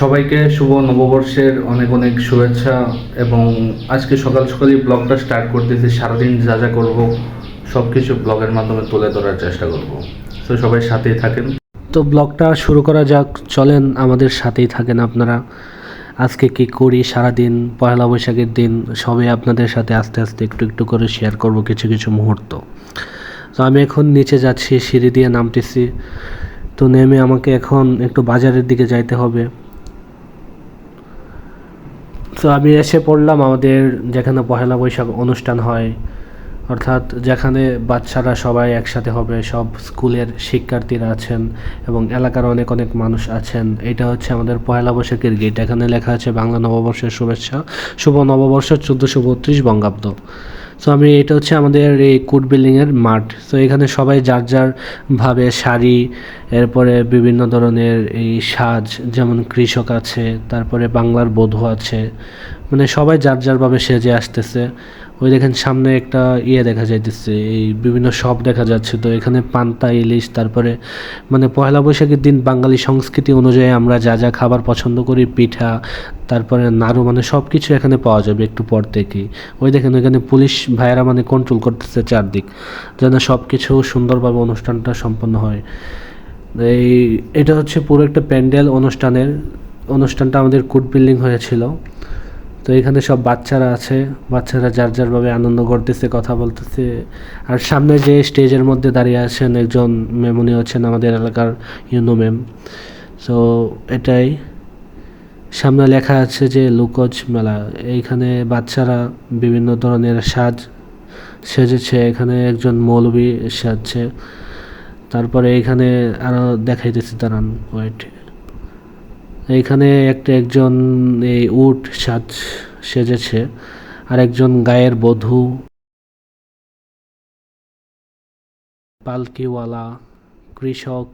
সবাইকে শুভ নববর্ষের অনেক অনেক শুভেচ্ছা। এবং আজকে সকাল সকালই ব্লগটা স্টার্ট করতেছি। সারাদিন যা যা করবো সব কিছু ব্লগের মাধ্যমে তুলে ধরার চেষ্টা করব। তো সবাই সাথেই থাকেন। তো ব্লগটা শুরু করা যাক, চলেন আমাদের সাথেই থাকেন আপনারা। আজকে কি করি সারাদিন, পয়লা বৈশাখের দিন সবই আপনাদের সাথে আস্তে আস্তে একটু একটু করে শেয়ার করব কিছু কিছু মুহূর্ত। তো আমি এখন নিচে যাচ্ছি, সিঁড়ি দিয়ে নামতেছি। তো নেমে আমাকে এখন একটু বাজারের দিকে যাইতে হবে। তো আমি এসে পড়লাম আমাদের যেখানে পয়লা বৈশাখ অনুষ্ঠান হয়, অর্থাৎ যেখানে বাচ্চারা সবাই একসাথে হবে, সব স্কুলের শিক্ষার্থীরা আছেন এবং এলাকার অনেক অনেক মানুষ আছেন। এটা হচ্ছে আমাদের পয়লা বৈশাখের গেট। এখানে লেখা আছে বাংলা নববর্ষের শুভেচ্ছা, শুভ নববর্ষ 1432 বঙ্গাব্দ। সো এটা হচ্ছে আমাদের এই কোর্ট বিল্ডিংয়ের মাঠ। সো এখানে সবাই যার যার ভাবে শাড়ি, এরপরে বিভিন্ন ধরনের এই সাজ, যেমন কৃষক আছে, তারপরে বাংলার বধূ আছে, মানে সবাই যার যারভাবে সেজে আসতেছে। ওই দেখেন সামনে একটা দেখা যাইতেছে, এই বিভিন্ন শপ দেখা যাচ্ছে। তো এখানে পান্তা ইলিশ, তারপরে মানে পয়লা বৈশাখের দিন বাঙালি সংস্কৃতি অনুযায়ী আমরা যা যা খাবার পছন্দ করি, পিঠা, তারপরে নাড়ু, মানে সব কিছু এখানে পাওয়া যাবে একটু পর থেকেই। ওই দেখেন ওইখানে পুলিশ ভাইয়েরা মানে কন্ট্রোল করতেছে চারদিক, যেন সব কিছু সুন্দরভাবে অনুষ্ঠানটা সম্পন্ন হয়। এটা হচ্ছে পুরো একটা প্যান্ডেল অনুষ্ঠানটা আমাদের কোর্ট বিল্ডিং হয়েছিল। তো এখানে সব বাচ্চারা আছে, বাচ্চারা যার যারভাবে আনন্দ করতেছে, কথা বলতেছে। আর সামনে যে স্টেজের মধ্যে দাঁড়িয়ে আছেন একজন ম্যাম, উনি হচ্ছেন আমাদের এলাকার ইউনো ম্যাম। সো এটাই, সামনে লেখা আছে যে লুকোজ মেলা। এইখানে বাচ্চারা বিভিন্ন ধরনের সেজেছে। এখানে একজন মৌলবি সাজছে। তারপরে এইখানে আরও দেখাইতেছি, দাঁড়ান ওয়েট। এইখানে একজন এই উট সেজেছে, আর একজন গায়ের বধূ, পালকিওয়ালা, কৃষক,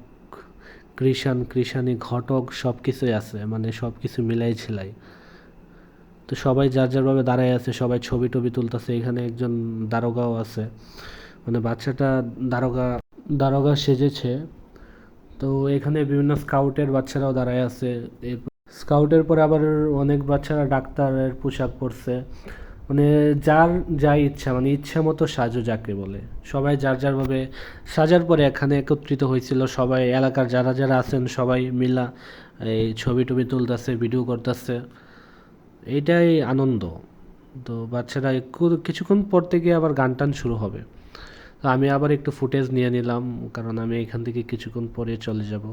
কৃষানি, ঘটক সব কিছুই আছে, মানে সব কিছু মিলাই ছিলাই। তো সবাই যার যারভাবে দাঁড়ায় আছে, সবাই ছবি টবি তুলতেছে। এখানে একজন দারোগাও আছে, মানে বাচ্চাটা দারোগা দারোগা সেজেছে। তো এখানে বিভিন্ন স্কাউটের বাচ্চারাও দাঁড়ায় আছে। স্কাউটের পরে আবার অনেক বাচ্চারা ডাক্তারের পোশাক পরছে। মানে যার যা ইচ্ছা, মানে ইচ্ছা মতো সাজো যাকে বলে, সবাই যার যারভাবে সাজার পরে এখানে একত্রিত হয়েছিল। সবাই এলাকার যারা যারা আছেন সবাই মিলা এই ছবি টবি তুলতেছে, ভিডিও করতেছে। এইটাই আনন্দ। তো বাচ্চারা কিছুক্ষণ পর থেকে আবার গান টান শুরু হবে। তো আমি আবার একটু ফুটেজ নিয়ে নিলাম, কারণ আমি এখান থেকে কিছুক্ষণ পরে চলে যাব।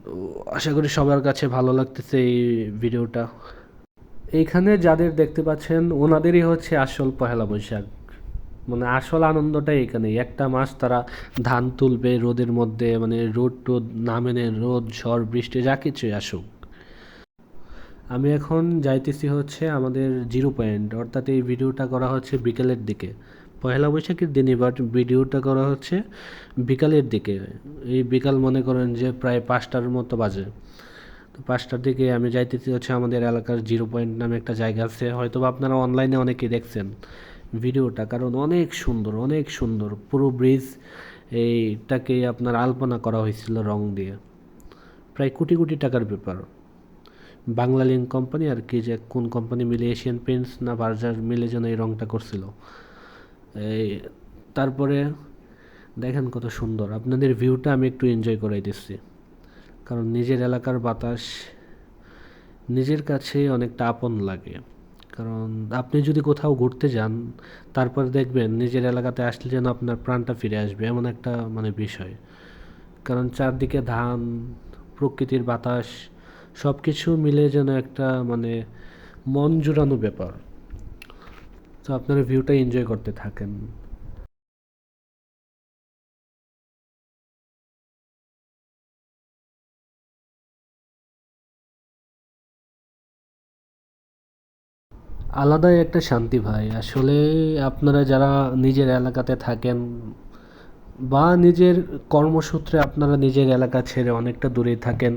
তো আশা করি সবার কাছে ভালো লাগতেছে এই ভিডিওটা। এইখানে যাদের দেখতে পাচ্ছেন ওনাদেরই হচ্ছে আসল পহেলা বৈশাখ, মানে আসল আনন্দটাই এখানেই। একটা মাস তারা ধান তুলবে রোদের মধ্যে, মানে রোদ টোদ না মেনে, রোদ ঝড় বৃষ্টি যা কিছুই আসুক। আমি এখন যাইতেছি হচ্ছে আমাদের জিরো পয়েন্ট, অর্থাৎ এই ভিডিওটা করা হচ্ছে বিকেলের দিকে, পয়লা বৈশাখের দিনই, বাট ভিডিওটা করা হচ্ছে বিকালের দিকে। এই বিকাল মনে করেন যে প্রায় 5টার মতো বাজে। তো 5টার দিকে আমি যাইতেছি হচ্ছে আমাদের এলাকার জিরো পয়েন্ট নামে একটা জায়গা আছে, হয়তো বা আপনারা অনলাইনে অনেকেই দেখছেন ভিডিওটা, কারণ অনেক সুন্দর, অনেক সুন্দর। পুরো ব্রিজ এইটাকে আপনার আলপনা করা হয়েছিল রং দিয়ে, প্রায় কোটি কোটি টাকার ব্যাপার। বাংলা লিঙ্ক কোম্পানি আর কি যে কোন কোম্পানি মিলে, এশিয়ান পেন্টস না বার্জার মিলে যেন এই রংটা করছিল। এই তারপরে দেখেন কত সুন্দর। আপনাদের ভিউটা আমি একটু এনজয় করাই দিচ্ছি, কারণ নিজের এলাকার বাতাস নিজের কাছে অনেকটা আপন লাগে। কারণ আপনি যদি কোথাও ঘুরতে যান, তারপর দেখবেন নিজের এলাকাতে আসলে যেন আপনার প্রাণটা ফিরে আসবে, এমন একটা মানে বিষয়। কারণ চারদিকে ধান, প্রকৃতির বাতাস, সব কিছু মিলে যেন একটা মানে মন জুড়ানো ব্যাপার। তো আপনারা ভিউটা এনজয় করতে থাকেন। আলাদাই একটা শান্তি ভাই আসলে। আপনারা যারা নিজের এলাকাতে থাকেন বা নিজের কর্মসূত্রে আপনারা নিজের এলাকা ছেড়ে অনেকটা দূরে থাকেন,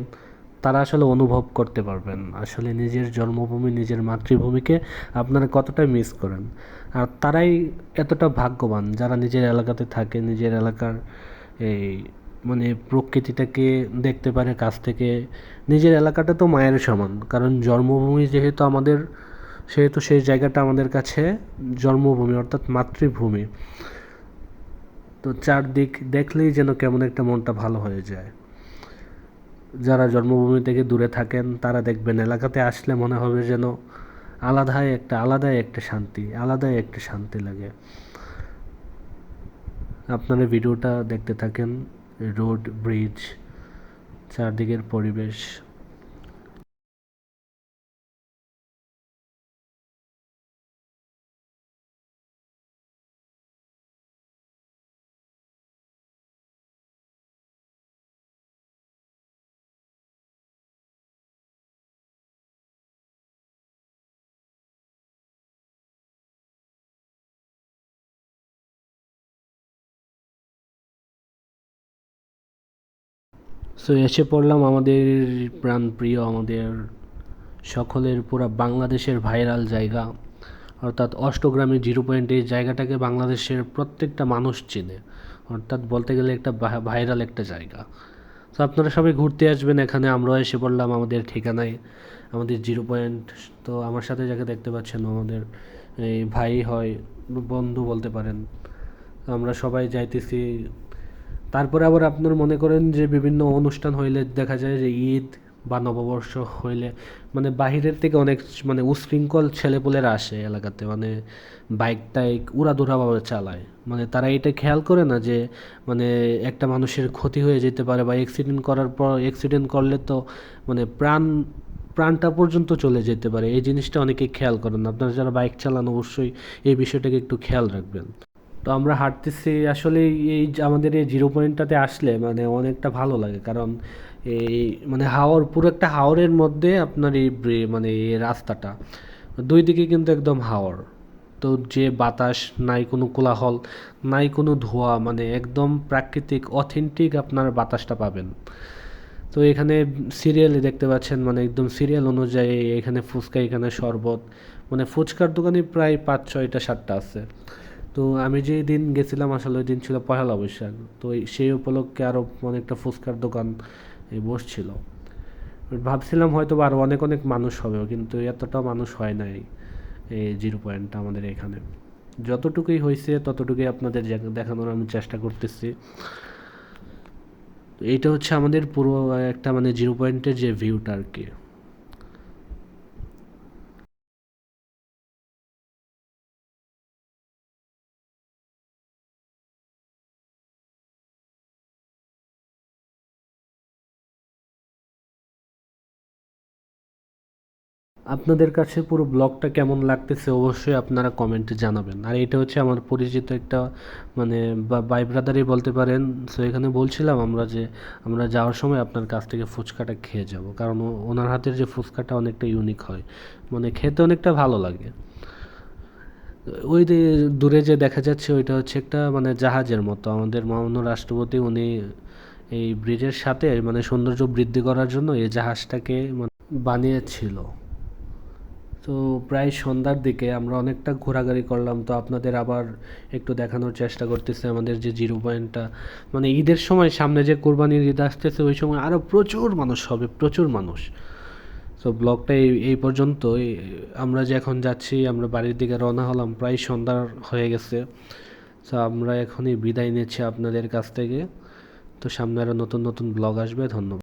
তারা আসলে অনুভব করতে পারবেন আসলে নিজের জন্মভূমি, নিজের মাতৃভূমিকে আপনারা কতটা মিস করেন। আর তারাই এতটা ভাগ্যবান যারা নিজের এলাকাতে থাকে, নিজের এলাকার এই মানে প্রকৃতিটাকে দেখতে পারে কাছ থেকে। নিজের এলাকাটা তো মায়ের সমান, কারণ জন্মভূমি যেহেতু আমাদের, সেহেতু সেই জায়গাটা আমাদের কাছে জন্মভূমি অর্থাৎ মাতৃভূমি। তো চারদিক দেখলেই যেন কেমন একটা মনটা ভালো হয়ে যায়। যারা জন্মভূমি থেকে দূরে থাকেন তারা দেখবেন এলাকাতে আসলে মনে হবে যেন আলাদাই একটা শান্তি, আলাদাই একটা শান্তি লাগে। আপনারা ভিডিওটা দেখতে থাকেন, রোড, ব্রিজ, চারদিকের পরিবেশ। সো এসে পড়লাম আমাদের প্রাণপ্রিয়, আমাদের সকলের পুরা বাংলাদেশের ভাইরাল জায়গা, অর্থাৎ অষ্টগ্রামে 0 পয়েন্ট। এই জায়গাটাকে বাংলাদেশের প্রত্যেকটা মানুষ চেনে, অর্থাৎ বলতে গেলে একটা ভাইরাল একটা জায়গা। তো আপনারা সবাই ঘুরতে আসবেন এখানে। আমরাও এসে পড়লাম আমাদের ঠিকানায়, আমাদের 0 পয়েন্ট। তো আমার সাথে যাকে দেখতে পাচ্ছেন আমাদের এই ভাই হয়, বন্ধু বলতে পারেন। তো আমরা সবাই যাইতেছি। তারপরে আবার আপনার মনে করেন যে বিভিন্ন অনুষ্ঠান হইলে দেখা যায় যে ঈদ বা নববর্ষ হইলে মানে বাহিরের থেকে অনেক মানে উশৃঙ্খল ছেলেপুলেরা আসে এলাকাতে, মানে বাইক টাইক উড়াধুরাভাবে চালায়। মানে তারা এটা খেয়াল করে না যে মানে একটা মানুষের ক্ষতি হয়ে যেতে পারে, বা অ্যাক্সিডেন্ট করলে তো মানে প্রাণটা পর্যন্ত চলে যেতে পারে। এই জিনিসটা অনেকেই খেয়াল করেন না। আপনারা যারা বাইক চালান অবশ্যই এই বিষয়টাকে একটু খেয়াল রাখবেন। তো আমরা হাঁটতেছি আসলে, এই যে আমাদের এই 0 পয়েন্টটাতে আসলে মানে অনেকটা ভালো লাগে, কারণ এই মানে পুরো একটা হাওরের মধ্যে আপনার এই মানে এই রাস্তাটা দুই দিকে কিন্তু একদম হাওর। তো যে বাতাস, নাই কোনো কোলাহল, নাই কোনো ধোঁয়া, মানে একদম প্রাকৃতিক অথেন্টিক আপনার বাতাসটা পাবেন। তো এখানে সিরিয়ালে দেখতে পাচ্ছেন, মানে একদম সিরিয়াল অনুযায়ী এখানে ফুচকা, এখানে শরবত, মানে ফুচকার দোকানে প্রায় 5, 6টা, 7টা আছে। তো আমি যে দিন গেছিলাম আসলে ওই দিন ছিল পহেলা বৈশাখ। তো সেই উপলক্ষে আরও অনেকটা ফুচকার দোকান বসছিল। ভাবছিলাম হয়তো আরও অনেক অনেক মানুষ হবে, কিন্তু এতটা মানুষ হয় নাই এই 0 পয়েন্টটা আমাদের এখানে। যতটুকুই হয়েছে ততটুকুই আপনাদের দেখানোর আমি চেষ্টা করতেছি। এইটা হচ্ছে আমাদের পুরো একটা মানে 0 পয়েন্টের যে ভিউটা আর কি। আপনাদের কাছে পুরো ব্লগটা কেমন লাগতেছে অবশ্যই আপনারা কমেন্টে জানাবেন। আর এটা হচ্ছে আমার পরিচিত একটা মানে বাই ব্রাদারই বলতে পারেন। সো এখানে বলছিলাম আমরা যে আমরা যাওয়ার সময় আপনার কাছ থেকে ফুচকাটা খেয়ে যাব, কারণ ওনার হাতের যে ফুচকাটা অনেকটা ইউনিক হয়, মানে খেতে অনেকটা ভালো লাগে। ওই যে দূরে যে দেখা যাচ্ছে ওইটা হচ্ছে একটা মানে জাহাজের মতো। আমাদের মাননীয় রাষ্ট্রপতি উনি এই ব্রিজের সাথে মানে সৌন্দর্য বৃদ্ধি করার জন্য এই জাহাজটাকে বানিয়েছিল। তো প্রায় সন্ধ্যার দিকে আমরা অনেকটা ঘোরাঘুরি করলাম। তো আপনাদের আবার একটু দেখানোর চেষ্টা করতেছি আমাদের যে 0 পয়েন্টটা, মানে ঈদের সময় সামনে যে কোরবানির ঈদ আসতেছে ওই সময় আরও প্রচুর মানুষ হবে, প্রচুর মানুষ। তো ব্লগটা এই পর্যন্তই। আমরা যে এখন যাচ্ছি, আমরা বাড়ির দিকে রওনা হলাম, প্রায় সন্ধ্যা হয়ে গেছে। তো আমরা এখনই বিদায় নিচ্ছি আপনাদের কাছ থেকে। তো সামনে আরও নতুন নতুন ব্লগ আসবে। ধন্যবাদ।